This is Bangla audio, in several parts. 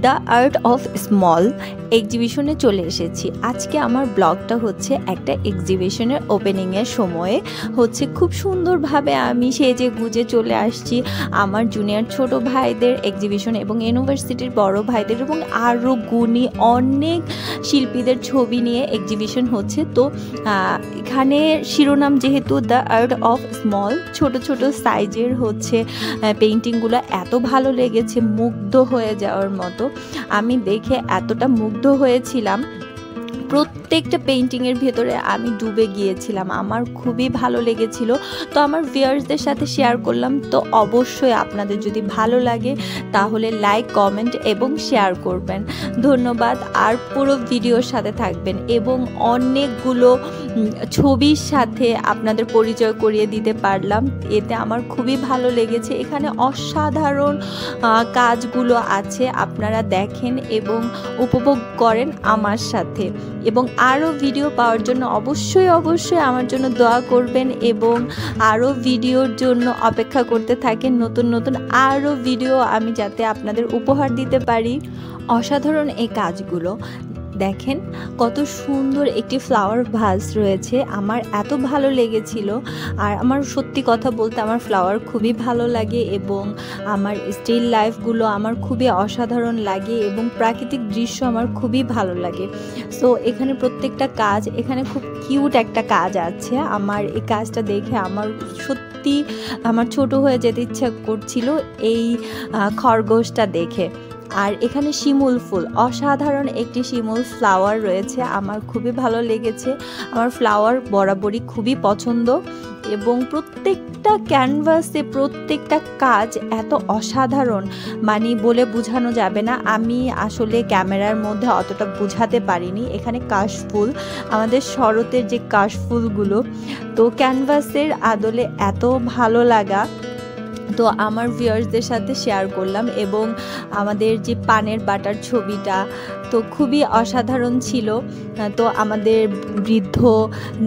দ্য আর্ট অফ স্মল এক্সিবিশনে চলে এসেছি। আজকে আমার ব্লগটা হচ্ছে একটা এক্সিবিশনের ওপেনিংয়ের সময়ে হচ্ছে। খুব সুন্দরভাবে আমি সেজে গুজে চলে আসছি আমার জুনিয়র ছোট ভাইদের এক্সিবিশন এবং ইউনিভার্সিটির বড় ভাইদের এবং আরও গুণী অনেক শিল্পীদের ছবি নিয়ে এক্সিবিশন হচ্ছে। তো এখানে শিরোনাম যেহেতু দ্য আর্ট অফ স্মল, ছোট ছোট সাইজের হচ্ছে পেইন্টিংগুলো এত ভালো লেগেছে, মুগ্ধ হয়ে যাওয়ার মতো। আমি দেখে এতটা মুগ্ধ হয়েছিলাম, প্রত্যেকটা পেইন্টিংয়ের ভেতরে আমি ডুবে গিয়েছিলাম। আমার খুবই ভালো লেগেছিল, তো আমার ভিউয়ার্সদের সাথে শেয়ার করলাম। তো অবশ্যই আপনাদের যদি ভালো লাগে তাহলে লাইক, কমেন্ট এবং শেয়ার করবেন। ধন্যবাদ। আর পুরো ভিডিওর সাথে থাকবেন এবং অনেকগুলো ছবির সাথে আপনাদের পরিচয় করিয়ে দিতে পারলাম, এতে আমার খুবই ভালো লেগেছে। এখানে অসাধারণ কাজগুলো আছে, আপনারা দেখেন এবং উপভোগ করেন আমার সাথে। এবং আরও ভিডিও পাওয়ার জন্য অবশ্যই আমার জন্য দোয়া করবেন এবং আরও ভিডিওর জন্য অপেক্ষা করতে থাকেন। নতুন নতুন আরও ভিডিও আমি যাতে আপনাদের উপহার দিতে পারি। অসাধারণ এই কাজগুলো দেখেন, কত সুন্দর একটি ফ্লাওয়ার ভাস রয়েছে। আমার এত ভালো লেগেছিল। আর আমার সত্যি কথা বলতে আমার ফ্লাওয়ার খুবই ভালো লাগে এবং আমার স্টিল লাইফগুলো আমার খুবই অসাধারণ লাগে এবং প্রাকৃতিক দৃশ্য আমার খুবই ভালো লাগে। সো এখানে প্রত্যেকটা কাজ, এখানে খুব কিউট একটা কাজ আছে। আমার এই কাজটা দেখে আমার সত্যি আমার ছোট হয়ে যেতে ইচ্ছা করছিল এই খরগোশটা দেখে। আর এখানে শিমুল ফুল, অসাধারণ একটি শিমুল ফ্লাওয়ার রয়েছে, আমার খুবই ভালো লেগেছে। আমার ফ্লাওয়ার বরাবরই খুবই পছন্দ এবং প্রত্যেকটা ক্যানভাসে প্রত্যেকটা কাজ এত অসাধারণ, মানে বলে বোঝানো যাবে না। আমি আসলে ক্যামেরার মধ্যে অতটা বোঝাতে পারিনি। এখানে কাশফুল, আমাদের শরতের যে কাশফুলগুলো, তো ক্যানভাসের আদলে এত ভালো লাগা। তো আমার ভিউয়ার্সদের সাথে শেয়ার করলাম এবং আমাদের যে পানের বাটার ছবিটা তো খুবই অসাধারণ ছিল। তো আমাদের বৃদ্ধ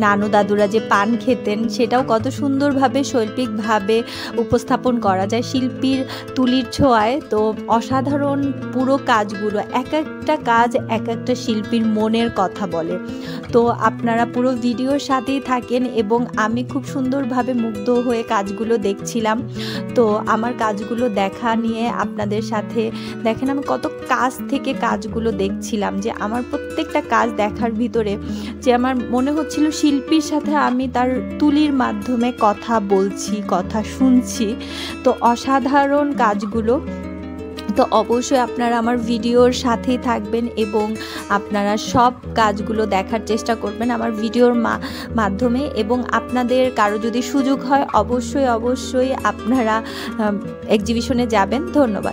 নানু দাদুরা যে পান খেতেন সেটাও কত সুন্দরভাবে শৈল্পিকভাবে উপস্থাপন করা যায় শিল্পীর তুলির ছোঁয়ায়। তো অসাধারণ পুরো কাজগুলো, এক একটা কাজ এক একটা শিল্পীর মনের কথা বলে। তো আপনারা পুরো ভিডিওর সাথেই থাকেন এবং আমি খুব সুন্দরভাবে মুগ্ধ হয়ে কাজগুলো দেখছিলাম। তো আমার কাজগুলো দেখা নিয়ে আপনাদের সাথে দেখেন আমি কত কাজ থেকে কাজগুলো দেখছিলাম, যে আমার প্রত্যেকটা কাজ দেখার ভিতরে যে আমার মনে হচ্ছিল শিল্পীর সাথে আমি তার তুলির মাধ্যমে কথা বলছি, কথা শুনছি। তো অসাধারণ কাজগুলো। তো অবশ্যই আপনারা আমার ভিডিওর সাথেই থাকবেন এবং আপনারা সব কাজগুলো দেখার চেষ্টা করবেন আমার ভিডিওর মাধ্যমে। এবং আপনাদের কারো যদি সুযোগ হয় অবশ্যই আপনারা এক্সিবিশনে যাবেন। ধন্যবাদ।